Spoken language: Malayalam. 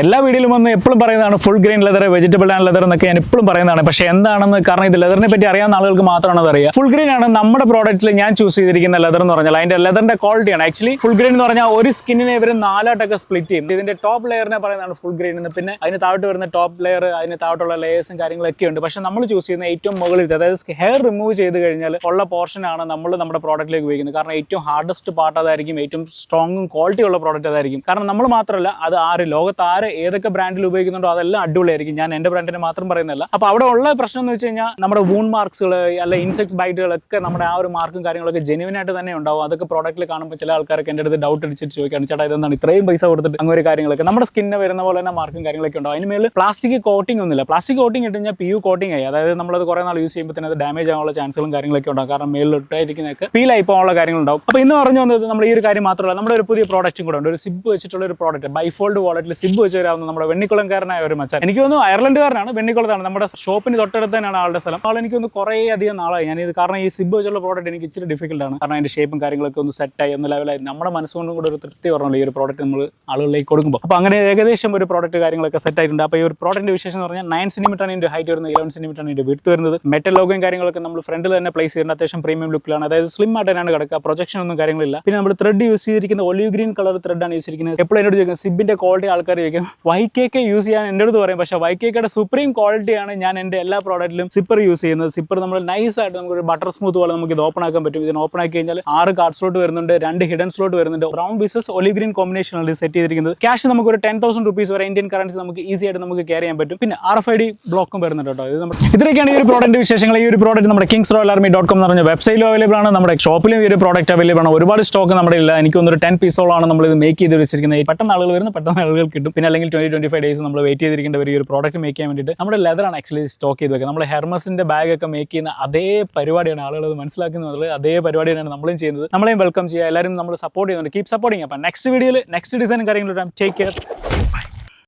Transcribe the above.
എല്ലാ വീഡിയോയിലും വന്ന് എപ്പോഴും പറയുന്നതാണ് full grain leather, vegetable and leather എന്നൊക്കെ ഞാൻ എപ്പോഴും പറയുന്നതാണ്. പക്ഷേ എന്താണെന്ന് കാരണം ഇത് ലെതറിനെ പറ്റി അറിയാവുന്ന ആളുകൾക്ക് മാത്രമാണ് അത് അറിയുക. ഫുൾ ഗ്രെയിൻ ആണ് നമ്മുടെ പ്രോഡക്റ്റിൽ ഞാൻ ചൂസ് ചെയ്തിരിക്കുന്ന ലെതർ എന്ന് പറഞ്ഞാൽ അതിന്റെ ലെതറിന്റെ ക്വാളിറ്റിയാണ്. ആക്ച്വലി ഫുൾ ഗ്രെയിൻ എന്ന് പറഞ്ഞാൽ ഒരു സ്കിന്നിനെ ഇവർ 4 ആയിട്ടൊക്കെ സ്പ്ലിറ്റ് ചെയ്യും. ഇതിന്റെ ടോപ്പ് ലെയറിനെ പറയുന്നതാണ് ഫുൾ ഗ്രെയിൻ എന്ന്. പിന്നെ അതിന് താഴോട്ട് വരുന്ന ടോപ്പ് ലെയർ, അതിന് താഴോട്ടുള്ള ലേയേഴ്സും കാര്യങ്ങളൊക്കെ ഉണ്ട്. പക്ഷേ നമ്മൾ ചൂസ് ചെയ്യുന്ന ഏറ്റവും മുകളിൽ, അതായത് ഹെയർ റിമൂവ് ചെയ്ത് കഴിഞ്ഞാൽ ഉള്ള പോർഷനാണ് നമ്മൾ നമ്മുടെ പ്രോഡക്റ്റിലേക്ക് ഉപയോഗിക്കുന്നത്. കാരണം ഏറ്റവും ഹാർഡസ്റ്റ് പാർട്ട് അതായിരിക്കും, ഏറ്റവും സ്ട്രോങ്ങും ക്വാളിറ്റി ഉള്ള പ്രോഡക്റ്റ് അതായിരിക്കും. കാരണം നമ്മൾ മാത്രമല്ല, അത് ലോകത്ത് ഏതൊക്കെ ബ്രാൻഡിൽ ഉപയോഗിക്കുന്നുണ്ടോ അതെല്ലാം അടിപൊളിയായിരിക്കും. ഞാൻ എന്റെ ബ്രാൻഡിനെ മാത്രം പറയുന്നില്ല. അപ്പോൾ അവിടെ ഉള്ള പ്രശ്നം എന്ന് വെച്ച് കഴിഞ്ഞാൽ നമ്മുടെ വൂണ്ട് മാർക്സുകൾ അല്ല ഇൻസെക്ട്സ് ബൈറ്റുകളൊക്കെ നമ്മുടെ ആ ഒരു മാർക്കും കാര്യങ്ങളൊക്കെ ജെന്യുവൻ ആയിട്ട് തന്നെ ഉണ്ടാവും. അതൊക്കെ പ്രോഡക്റ്റിൽ കാണുമ്പോൾ ചില ആൾക്കാർക്ക് എൻ്റെ അടുത്ത് ഡൗട്ട് അടിച്ചിട്ട് ചോദിക്കുകയാണ്, ചേട്ടാ ഇതെന്താണ് ഇത്രയും പൈസ കൊടുത്തിട്ട് അങ്ങനെ കാര്യങ്ങളൊക്കെ. നമ്മുടെ സ്കിന്നിന് വരുന്ന പോലെ തന്നെ മാർക്കും കാര്യങ്ങളൊക്കെ ഉണ്ടാവും. അതിന് മേലെ പ്ലാസ്റ്റിക് കോട്ടിംഗ് ഒന്നുമില്ല. പ്ലാസ്റ്റിക് കോട്ടിംഗ് ഇട്ട് കഴിഞ്ഞാൽ PU കോട്ടിംഗ് ആയി, അതായത് നമ്മളത് കുറേ നാൾ യൂസ് ചെയ്യുമ്പോൾ തന്നെ അത് ഡാമേജ് ആകാനുള്ള ചാൻസുകളും കാര്യങ്ങളൊക്കെ ഉണ്ടാകും. കാരണം മേലിലിട്ടായിരിക്കുന്നതൊക്കെ ഫീൽ ആയി പോകാനുള്ള കാര്യങ്ങളുണ്ടാവും. അപ്പോൾ ഇന്ന് പറഞ്ഞു വന്നത് നമ്മൾ ഈ ഒരു കാര്യം മാത്രമല്ല, നമ്മുടെ ഒരു പുതിയ പ്രോഡക്റ്റും കൂടെ ഉണ്ട്. ഒരു സിബ് വെച്ചിട്ടുള്ള ഒരു പ്രോഡക്റ്റ്, ബൈഫോൾഡ് വാളറ്റിൽ സിബ് വെച്ച് വരാവുന്ന നമ്മുടെ വെണ്ണിക്കുളംകാരനായ ഒരു മച്ചാൻ. എനിക്ക് തോന്നുന്നു അയർലൻഡുകാരനാണ്, വെണ്ണിക്കുളത്താണ്. നമ്മുടെ ഷോപ്പിന് തൊട്ടടുത്ത് തന്നെയാണ് ആളുടെ സ്ഥലം. ആൾ എനിക്ക് തോന്നുന്നു കുറേ അധികം നാളായി ഞാനിത്, കാരണം ഈ സിബ് വെച്ചുള്ള പ്രോഡക്റ്റ് എനിക്ക് ഇച്ചിരി ഡിഫിക്കൽട്ട് ആണ്. കാരണം അതിന്റെ ഷേപ്പും കാര്യങ്ങളൊക്കെ ഒന്ന് സെറ്റായി ഒന്ന് ലെവലായി നമ്മുടെ മനസ്സുകൊണ്ടും കൂടെ ഒരു തൃപ്തി പറഞ്ഞല്ലോ ഈ ഒരു പ്രോഡക്റ്റ് നമ്മൾ ആളുകളിലേക്ക് കൊടുക്കുമ്പോൾ. അപ്പോൾ അങ്ങനെ ഏകദേശം ഒരു പ്രോഡക്റ്റ് കാര്യങ്ങളൊക്കെ സെറ്റ് ആയിട്ടുണ്ട്. അപ്പോൾ ഈ ഒരു പ്രോഡക്റ്റിന്റെ വിശേഷം എന്ന് പറഞ്ഞാൽ 9 സെന്റിമീറ്റർ ആണ് ഹൈറ്റ് വരുന്നത്, 11 സെന്റിമീറ്റർ ആണ് വിഡ്ത്ത് വരുന്നത്. മെറ്റൽ ലോഗോയും കാര്യങ്ങളൊക്കെ നമ്മൾ ഫ്രണ്ടിൽ തന്നെ പ്ലേസ് ചെയ്യുന്നത് അത്യാവശ്യം പ്രീമിയം ലുക്കിലാണ്. അതായത് സ്ലിം ആയിട്ട് തന്നെയാണ് കിടക്കുക, പ്രൊജക്ഷൻ ഒന്നും കാര്യങ്ങളില്ല. പിന്നെ നമ്മൾ ത്രെഡ് യൂസ് ചെയ്തിരിക്കുന്ന ഒലിവ് ഗ്രീൻ കളർ ത്രെഡാണ് യൂസ് ചെയ്തിരിക്കുന്നത്. എപ്പോഴും എന്നോട് ചോദിക്കും സിബിന്റെ ക്വാളിറ്റി ആൾക്കാർ ചോദിക്കും. YKK യൂസ് ചെയ്യാൻ എൻ്റെ അടുത്ത് പറയും, പക്ഷേ YKKയുടെ സുപ്രീം ക്വാളിറ്റിയാണ് ഞാൻ എൻ്റെ എല്ലാ പ്രോഡക്റ്റിലും സിപ്പർ യൂസ് ചെയ്യുന്നത്. സിപ്പർ നമ്മൾ നൈസ് ആയിട്ട് നമുക്ക് ഒരു ബട്ടർ സ്മൂത്ത് പോലെ നമുക്ക് ഇത് ഓപ്പൺ ആക്കാൻ പറ്റും. ഇതിന് ഓപ്പൺ ആക്കി കഴിഞ്ഞാൽ 6 കാർഡ് സ്ലോട്ട് വരുന്നുണ്ട്, 2 ഹിഡൻ സ്ലോട്ട് വരുന്നുണ്ട്. ബ്രൗൺ പീസസ് ഒലിവ് ഗ്രീൻ കോമ്പിനേഷനാണ് സെറ്റ് ചെയ്തിരിക്കുന്നത്. ക്യാഷ് നമുക്ക് ഒരു 10,000 rupees വരെ ഇന്ത്യൻ കറൻസി നമുക്ക് ഈസി ആയിട്ട് നമുക്ക് ക്യാരി ചെയ്യാൻ പറ്റും. പിന്നെ RFID ബ്ലോക്കും വരുന്നുണ്ട് കേട്ടോ. ഇത്രയൊക്കെയാണ് ഈ ഒരു പ്രോഡക്റ്റ് വിശേഷങ്ങൾ. ഈ ഒരു പ്രോഡക്റ്റ് നമ്മുടെ kingsroyalarmy.com എന്ന് പറഞ്ഞ വെബ്സൈറ്റിലും അവൈലബിൾ ആണ്, നമ്മുടെ ഷോപ്പിലും ഈ ഒരു പ്രോഡക്റ്റ് അവൈലബിൾ ആണ്. ഒരുപാട് സ്റ്റോക്ക് നമ്മുടെ ഇല്ല. എനിക്ക് ഒരു 10 പീസോളാണ് നമ്മൾ ഇത് മേക്ക് ചെയ്ത് വെച്ചിരിക്കുന്നത്. പെട്ടെന്ന് ആളുകൾ വരുന്ന പെട്ടെന്ന് ആളുകൾ കിട്ടും. പിന്നെ അല്ലെങ്കിൽ 20-25 ഡേയ്സ് നമ്മൾ വെയിറ്റ് ചെയ്തിരിക്കേണ്ട ഒരു പ്രോഡക്റ്റ് മേക്ക് ചെയ്യാൻ വേണ്ടിയിട്ട് നമ്മുടെ ലെതറാണ് ആക്ച്വലി സ്റ്റോക്ക് ചെയ്ത് വെക്കുക. നമ്മൾ ഹെർമസിന്റെ ബാഗ് ഒക്കെ മേക്ക് ചെയ്യുന്ന അതേ പരിപാടിയാണ് ആളുകൾ അത് മനസ്സിലാക്കുന്നത്. അതേ പരിപാടിയാണ് നമ്മളും ചെയ്യുന്നത്. നമ്മളെയും വെൽക്കം ചെയ്യുക, എല്ലാവരും നമ്മൾ സപ്പോർട്ട് ചെയ്യുന്നുണ്ട്. Keep supporting. അപ്പം നെക്സ്റ്റ് വീഡിയോയിൽ നെക്സ്റ്റ് ഡിസൈനും കാര്യങ്ങളും ടേക്ക് കെയർ.